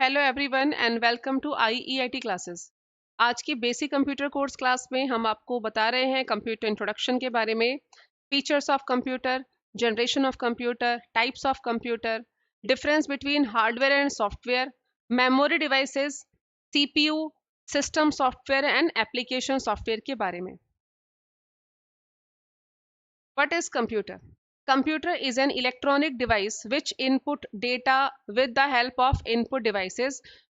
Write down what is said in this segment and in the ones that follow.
Hello everyone and welcome to IEIT classes. आज की basic computer course class में हम आपको बता रहे हैं कंप्यूटर इंट्रोडक्शन के बारे में, features of computer, generation of computer, types of computer, difference between hardware and software, memory devices, CPU, system software and application software के बारे में। What is computer? Computer is an electronic device which input data with the help of input devices,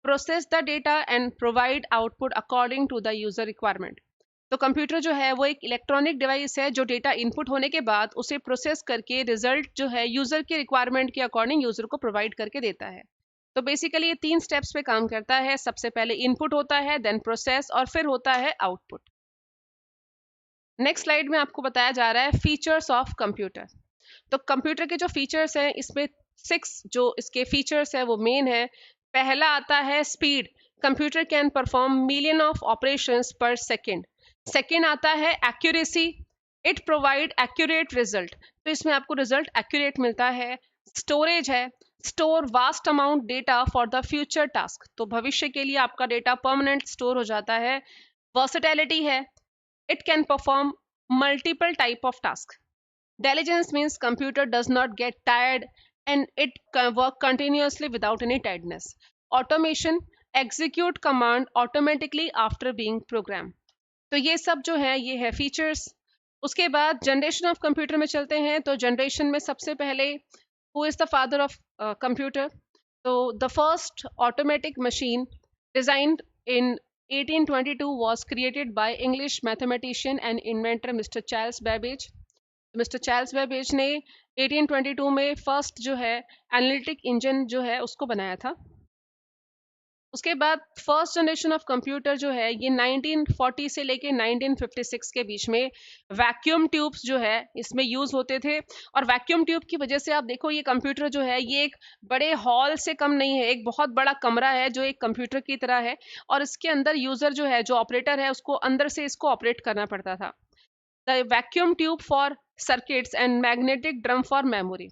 process the data and provide output according to the user requirement. तो computer जो है वो एक electronic device है जो data input होने के बाद उसे प्रोसेस करके रिजल्ट जो है यूजर के रिक्वायरमेंट के अकॉर्डिंग यूजर को प्रोवाइड करके देता है। तो बेसिकली ये 3 स्टेप्स पे काम करता है। सबसे पहले इनपुट होता है, देन प्रोसेस और फिर होता है आउटपुट। नेक्स्ट स्लाइड में आपको बताया जा रहा है फीचर्स ऑफ कंप्यूटर। तो कंप्यूटर के जो फीचर्स हैं इसमें 6 जो इसके फीचर्स है वो मेन है। पहला आता है speed. Computer can perform million of operations पर सेकंड। सेकंड आता है accuracy. It provide accurate result, तो इसमें आपको रिजल्ट एक्यूरेट मिलता है। स्टोरेज है, store vast amount data for the future task, तो भविष्य के लिए आपका डेटा परमानेंट स्टोर हो जाता है। वर्सेटैलिटी है, it can perform multiple type of tasks. Diligence means computer does not get tired and it can work continuously without any tiredness. Automation, execute command automatically after being programmed. तो ये सब जो है ये है फीचर्स। उसके बाद जनरेशन ऑफ कंप्यूटर में चलते हैं। तो जनरेशन में सबसे पहले who is the father of computer? तो the first automatic machine designed in 1822 was created by English mathematician and inventor Mr. Charles Babbage. Mr. Charles Babbage ने 1822 में फर्स्ट जो है एनालिटिक इंजन जो है उसको बनाया था। उसके बाद फर्स्ट जनरेशन ऑफ कंप्यूटर जो है ये 1940 से लेके 1956 के बीच में वैक्यूम ट्यूब्स जो है इसमें यूज होते थे। और वैक्यूम ट्यूब की वजह से आप देखो ये कंप्यूटर जो है ये एक बड़े हॉल से कम नहीं है, एक बहुत बड़ा कमरा है जो एक कंप्यूटर की तरह है। और इसके अंदर यूजर जो है, जो ऑपरेटर है, उसको अंदर से इसको ऑपरेट करना पड़ता था। The vacuum tube for circuits and magnetic drum for memory.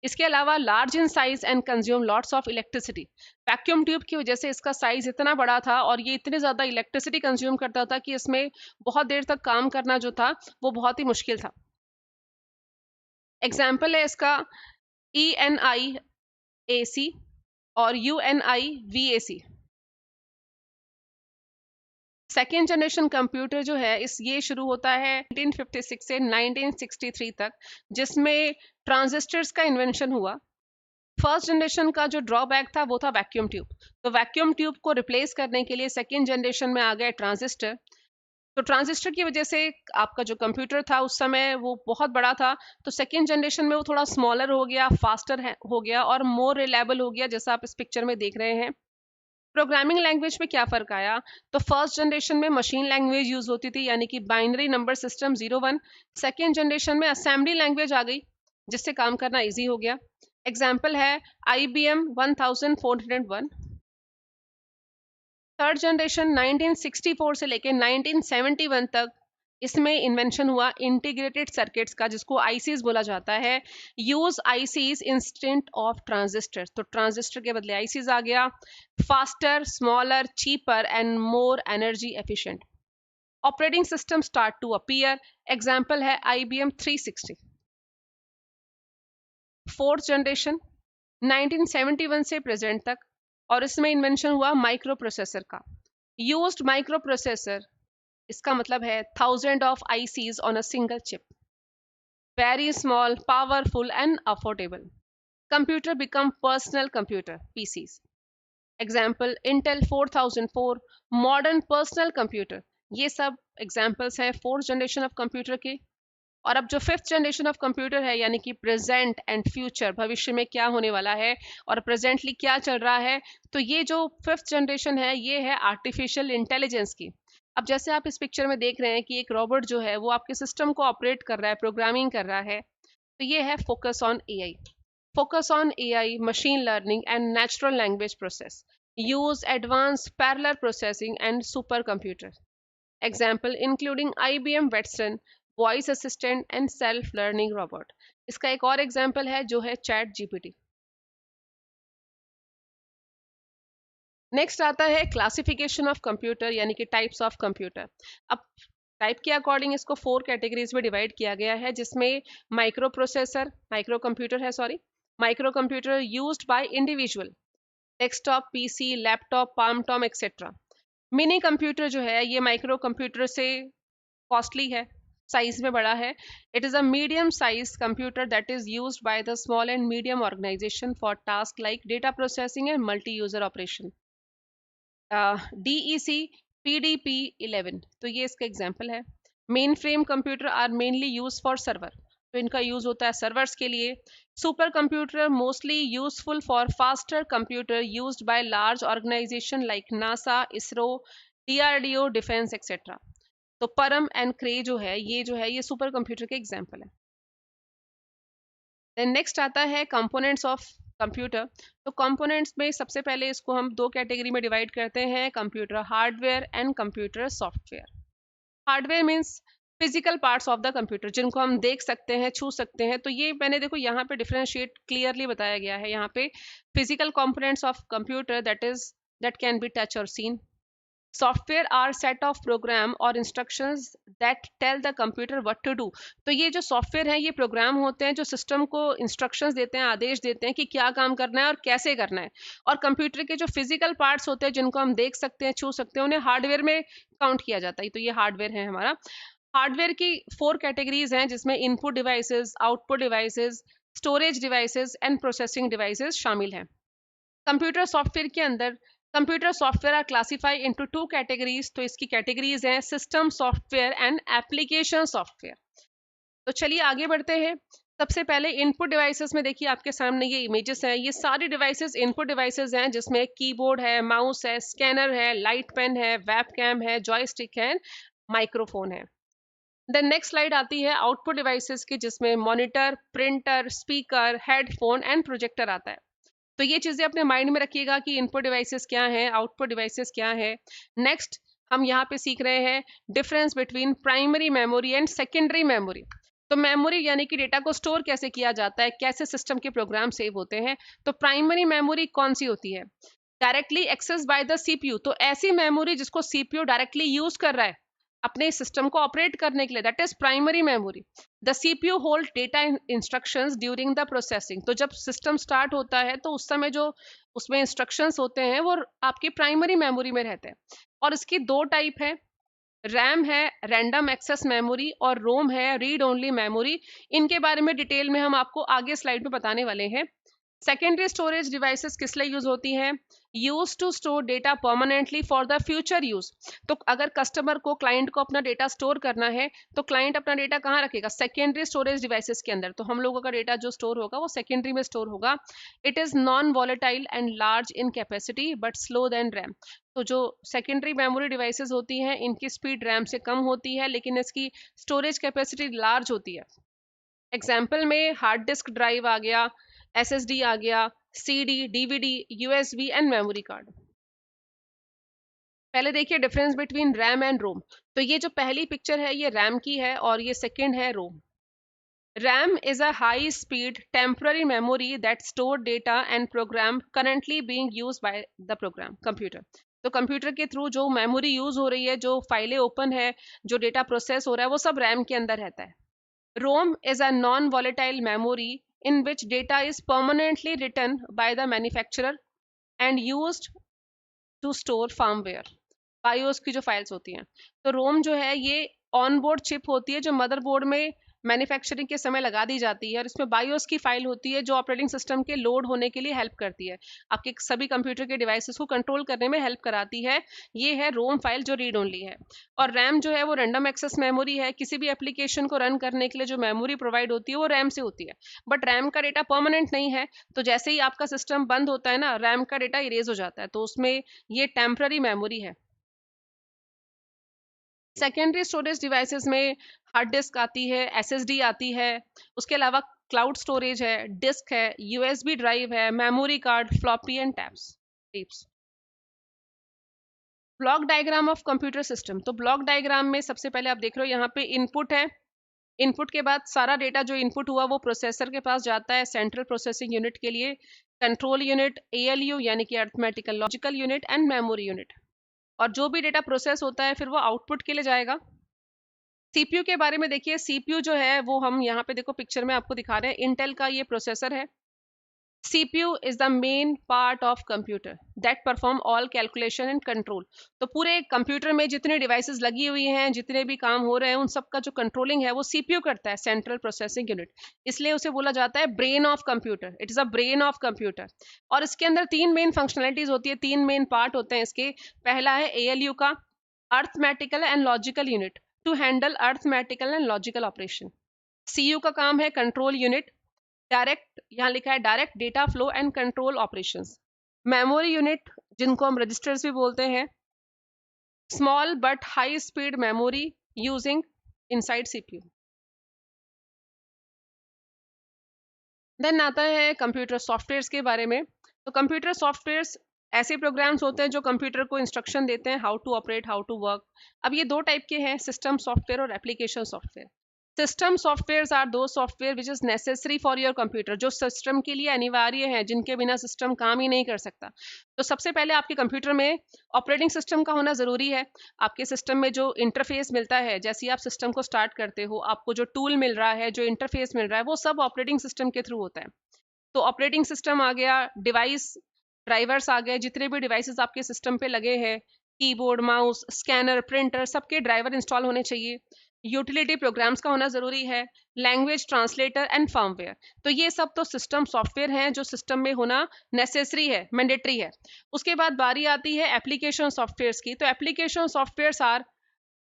इसके अलावा large in size and consume lots of electricity. Vacuum tube की वजह से इसका साइज इतना बड़ा था और ये इतने ज़्यादा इलेक्ट्रिसिटी कंज्यूम करता था कि इसमें बहुत देर तक काम करना जो था वो बहुत ही मुश्किल था। एग्जाम्पल है इसका ENIAC और UNIVAC। सेकेंड जनरेशन कंप्यूटर जो है ये शुरू होता है 1956 से 1963 तक, जिसमें ट्रांजिस्टर्स का इन्वेंशन हुआ। फर्स्ट जनरेशन का जो ड्रॉबैक था वो था वैक्यूम ट्यूब। तो वैक्यूम ट्यूब को रिप्लेस करने के लिए सेकेंड जनरेशन में आ गए ट्रांजिस्टर। तो ट्रांजिस्टर की वजह से आपका जो कंप्यूटर था उस समय वो बहुत बड़ा था, तो सेकेंड जनरेशन में वो थोड़ा स्मॉलर हो गया, फास्टर हो गया और मोर रिलायबल हो गया, जैसा आप इस पिक्चर में देख रहे हैं। प्रोग्रामिंग लैंग्वेज में क्या फ़र्क आया? तो फर्स्ट जनरेशन में मशीन लैंग्वेज यूज़ होती थी, यानी कि binary number system 0-1। Second generation में असेंबली लैंग्वेज आ गई जिससे काम करना ईजी हो गया। एग्जाम्पल है IBM 1401। थर्ड जनरेशन 1964 से लेकर 1971 तक इसमें इन्वेंशन हुआ इंटीग्रेटेड सर्किट्स का, जिसको आईसीज बोला जाता है। Use ICs instead of transistor, तो ट्रांजिस्टर के बदले आईसीज आ गया। Faster, smaller, cheaper and more energy efficient. Operating system start to appear. Example है IBM 360। फोर्थ जनरेशन 1971 से प्रेजेंट तक, और इसमें इन्वेंशन हुआ माइक्रो प्रोसेसर का। यूज्ड माइक्रो प्रोसेसर, इसका मतलब है 1000 of ICs on a single chip. Very small, powerful and affordable. Computer become personal computer, PCs। Example Intel 4004, modern personal computer. ये सब एग्जाम्पल्स हैं फोर्थ जनरेशन ऑफ कंप्यूटर के। और अब जो फिफ्थ जनरेशन ऑफ कंप्यूटर है, यानी कि प्रेजेंट एंड फ्यूचर, भविष्य में क्या होने वाला है और प्रेजेंटली क्या चल रहा है, तो ये जो फिफ्थ जनरेशन है ये है आर्टिफिशियल इंटेलिजेंस की। अब जैसे आप इस पिक्चर में देख रहे हैं कि एक रोबोट जो है वो आपके सिस्टम को ऑपरेट कर रहा है, प्रोग्रामिंग कर रहा है, तो ये है focus on AI। Focus on AI, machine learning and natural language process, use advance parallel processing and super computer. Example including IBM Watson, voice assistant and self learning robot. इसका एक और एग्जाम्पल है जो है चैट GPT। नेक्स्ट आता है classification of computer, यानी कि टाइप्स ऑफ कंप्यूटर। अब टाइप के अकॉर्डिंग इसको 4 कैटेगरीज में डिवाइड किया गया है, जिसमें माइक्रो कंप्यूटर है, sorry, microcomputer used by individual, desktop, PC, laptop, palmtop etcetera. Minicomputer जो है ये माइक्रो कंप्यूटर से कॉस्टली है, साइज में बड़ा है। It is a medium size computer that is used by the small and medium organisation for task like data processing and multi user operation. DEC PDP 11, तो ये इसका एग्जाम्पल है। Mainframe computer are mainly use for server, तो इनका use होता है servers के लिए। Supercomputer mostly useful for faster computer used by large organisation like NASA, ISRO, DRDO, defence etcetera. तो परम एंड क्रे जो है ये सुपर कंप्यूटर के एग्जाम्पल है। देन नेक्स्ट आता है कंपोनेंट्स ऑफ कंप्यूटर। तो कंपोनेंट्स में सबसे पहले इसको हम 2 कैटेगरी में डिवाइड करते हैं, computer hardware and computer software. Hardware means physical parts of the computer, जिनको हम देख सकते हैं, छू सकते हैं। तो ये मैंने देखो यहाँ पे डिफरेंशिएट क्लियरली बताया गया है। यहाँ पे physical components of computer that can be touch और seen. Software are set of program और instructions that tell the computer what to do. तो ये जो सॉफ्टवेयर है ये प्रोग्राम होते हैं जो सिस्टम को इंस्ट्रक्शंस देते हैं, आदेश देते हैं कि क्या काम करना है और कैसे करना है। और कंप्यूटर के जो फिजिकल पार्ट्स होते हैं जिनको हम देख सकते हैं, छू सकते हैं, उन्हें हार्डवेयर में काउंट किया जाता है। तो ये हार्डवेयर है हमारा। हार्डवेयर की 4 कैटेगरीज हैं, जिसमें input devices, output devices, storage devices and processing devices शामिल हैं। कंप्यूटर सॉफ्टवेयर के अंदर computer software are classify into 2 categories. तो इसकी कैटेगरीज हैं system software and application software. तो चलिए आगे बढ़ते हैं। सबसे पहले इनपुट डिवाइसेस में देखिए आपके सामने ये इमेजेस हैं। ये सारी डिवाइसेस इनपुट डिवाइसेस हैं, जिसमें कीबोर्ड है, माउस है, स्कैनर है, लाइट पेन है, वेबकैम है, जॉयस्टिक है, माइक्रोफोन है। देन नेक्स्ट स्लाइड आती है आउटपुट डिवाइसेस की, जिसमें monitor, printer, speaker, headphone and projector आता है। तो ये चीजें अपने माइंड में रखिएगा कि इनपुट डिवाइसेस क्या है, आउटपुट डिवाइसेस क्या है। नेक्स्ट हम यहाँ पे सीख रहे हैं difference between primary memory and secondary memory. तो मेमोरी यानी कि डेटा को स्टोर कैसे किया जाता है, कैसे सिस्टम के प्रोग्राम सेव होते हैं। तो प्राइमरी मेमोरी कौन सी होती है? Directly access by the CPU। तो ऐसी मेमोरी जिसको CPU डायरेक्टली यूज कर रहा है अपने सिस्टम को ऑपरेट करने के लिए, that is primary memory. The CPU hold data instructions during the processing. तो जब सिस्टम स्टार्ट होता है तो उस समय जो उसमें इंस्ट्रक्शंस होते हैं वो आपकी प्राइमरी मेमोरी में रहते हैं। और इसकी 2 टाइप है, रैम है रैंडम एक्सेस मेमोरी, और रोम है रीड ओनली मेमोरी। इनके बारे में डिटेल में हम आपको आगे स्लाइड में बताने वाले हैं। सेकेंडरी स्टोरेज डिवाइसेस किस लिए यूज होती हैं? Use to store data permanently for the future use. तो अगर कस्टमर को, क्लाइंट को अपना डेटा स्टोर करना है तो क्लाइंट अपना डेटा कहाँ रखेगा? सेकेंडरी स्टोरेज डिवाइसेस के अंदर। तो हम लोगों का डेटा जो स्टोर होगा वो सेकेंडरी में स्टोर होगा। It is non volatile and large in capacity but slow than RAM. तो जो सेकेंडरी मेमोरी डिवाइसेस होती हैं इनकी स्पीड रैम से कम होती है, लेकिन इसकी स्टोरेज कैपेसिटी लार्ज होती है। एग्जाम्पल में हार्ड डिस्क ड्राइव आ गया, SSD आ गया, CD, DVD, USB and memory card. पहले देखिए डिफरेंस बिटवीन रैम एंड रोम। तो ये जो पहली पिक्चर है ये रैम की है और ये सेकंड है रोम। RAM is a high speed temporary memory that store data and program currently being used by the program computer। तो कंप्यूटर के थ्रू जो मेमोरी यूज हो रही है, जो फाइलें ओपन है, जो डेटा प्रोसेस हो रहा है, वो सब रैम के अंदर रहता है। ROM is a non-volatile memory in which data is permanently written by the manufacturer and used to store firmware। BIOS की जो फाइल्स होती हैं, तो रोम जो है ये ऑन बोर्ड चिप होती है जो मदरबोर्ड में मैन्युफैक्चरिंग के समय लगा दी जाती है, और इसमें बायोस की फाइल होती है जो ऑपरेटिंग सिस्टम के लोड होने के लिए हेल्प करती है, आपके सभी कंप्यूटर के डिवाइसेस को कंट्रोल करने में हेल्प कराती है। ये है रोम फाइल जो रीड ओनली है। और रैम जो है वो रैंडम एक्सेस मेमोरी है। किसी भी एप्लीकेशन को रन करने के लिए जो मेमोरी प्रोवाइड होती है वो रैम से होती है, बट रैम का डेटा परमानेंट नहीं है। तो जैसे ही आपका सिस्टम बंद होता है ना, रैम का डेटा इरेज हो जाता है, तो उसमें ये टेम्पररी मेमोरी है। सेकेंडरी स्टोरेज डिवाइसेस में हार्ड डिस्क आती है, SSD आती है, उसके अलावा क्लाउड स्टोरेज है, डिस्क है, USB ड्राइव है, memory card, floppy and tapes. Block diagram of computer system. तो ब्लॉक डायग्राम में सबसे पहले आप देख रहे हो यहाँ पे इनपुट है, इनपुट के बाद सारा डेटा जो इनपुट हुआ वो प्रोसेसर के पास जाता है सेंट्रल प्रोसेसिंग यूनिट के लिए, कंट्रोल यूनिट, ALU यानी कि arithmetical logical unit and memory unit. और जो भी डेटा प्रोसेस होता है फिर वो आउटपुट के लिए जाएगा। CPU के बारे में देखिए, CPU जो है वो हम यहाँ पे देखो पिक्चर में आपको दिखा रहे हैं, इंटेल का ये प्रोसेसर है। CPU is the main part of computer that perform all calculation and control। तो पूरे कंप्यूटर में जितने डिवाइसेस लगी हुई हैं, जितने भी काम हो रहे हैं, उन सब का जो कंट्रोलिंग है वो CPU करता है, सेंट्रल प्रोसेसिंग यूनिट। इसलिए उसे बोला जाता है brain of computer, it is a brain of computer. और इसके अंदर तीन मेन फंक्शनलिटीज होती है, तीन मेन पार्ट होते हैं इसके। पहला है ALU का, arithmetical and logical unit, to handle arithmetical and logical operation. CU का काम है कंट्रोल यूनिट, डायरेक्ट, यहाँ लिखा है direct data flow and control operations. Memory unit जिनको हम रजिस्टर्स भी बोलते हैं, small but high speed memory using inside CPU। Then आता है कंप्यूटर सॉफ्टवेयर्स के बारे में। तो कंप्यूटर सॉफ्टवेयर्स ऐसे प्रोग्राम्स होते हैं जो कंप्यूटर को इंस्ट्रक्शन देते हैं how to operate, how to work. अब ये दो टाइप के हैं, सिस्टम सॉफ्टवेयर और application software. System software are दो software which is necessary for your computer, जो सिस्टम के लिए अनिवार्य है, जिनके बिना सिस्टम काम ही नहीं कर सकता। तो सबसे पहले आपके कंप्यूटर में ऑपरेटिंग सिस्टम का होना जरूरी है। आपके सिस्टम में जो इंटरफेस मिलता है, जैसे आप सिस्टम को स्टार्ट करते हो, आपको जो टूल मिल रहा है, जो इंटरफेस मिल रहा है, वो सब ऑपरेटिंग सिस्टम के थ्रू होता है। तो ऑपरेटिंग सिस्टम आ गया, डिवाइस ड्राइवर्स आ गए, जितने भी डिवाइसेस आपके सिस्टम पे लगे हैं, कीबोर्ड, माउस, स्कैनर, प्रिंटर, सबके ड्राइवर इंस्टॉल होने चाहिए। यूटिलिटी प्रोग्राम्स का होना जरूरी है, लैंग्वेज ट्रांसलेटर एंड फर्मवेयर। तो ये सब तो सिस्टम सॉफ्टवेयर हैं जो सिस्टम में होना नेसेसरी है, मैंडेटरी है। उसके बाद बारी आती है एप्लीकेशन सॉफ्टवेयर्स की। तो application softwares are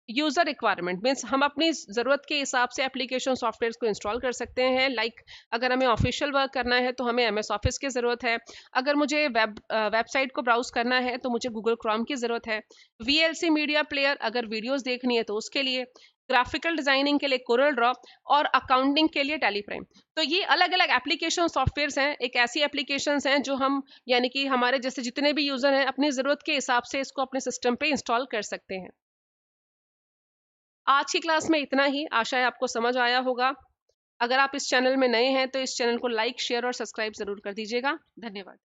user requirement, means हम अपनी ज़रूरत के हिसाब से एप्लीकेशन सॉफ्टवेयर को इंस्टॉल कर सकते हैं। अगर हमें ऑफिशियल वर्क करना है तो हमें MS ऑफिस की ज़रूरत है। अगर मुझे वेबसाइट को ब्राउज करना है तो मुझे गूगल क्रोम की ज़रूरत है। VLC मीडिया प्लेयर, अगर वीडियोस देखनी है तो उसके लिए। ग्राफिकल डिजाइनिंग के लिए कोरल ड्रॉ, और अकाउंटिंग के लिए टेलीप्राइम। तो ये अलग अलग एप्लीकेशन सॉफ्टवेयर्स हैं, एक ऐसी एप्लीकेशंस हैं जो हम, यानी कि हमारे जैसे जितने भी यूजर हैं, अपनी ज़रूरत के हिसाब से इसको अपने सिस्टम पे इंस्टॉल कर सकते हैं। आज की क्लास में इतना ही, आशा है आपको समझ आया होगा। अगर आप इस चैनल में नए हैं तो इस चैनल को लाइक, शेयर और सब्सक्राइब जरूर कर दीजिएगा। धन्यवाद।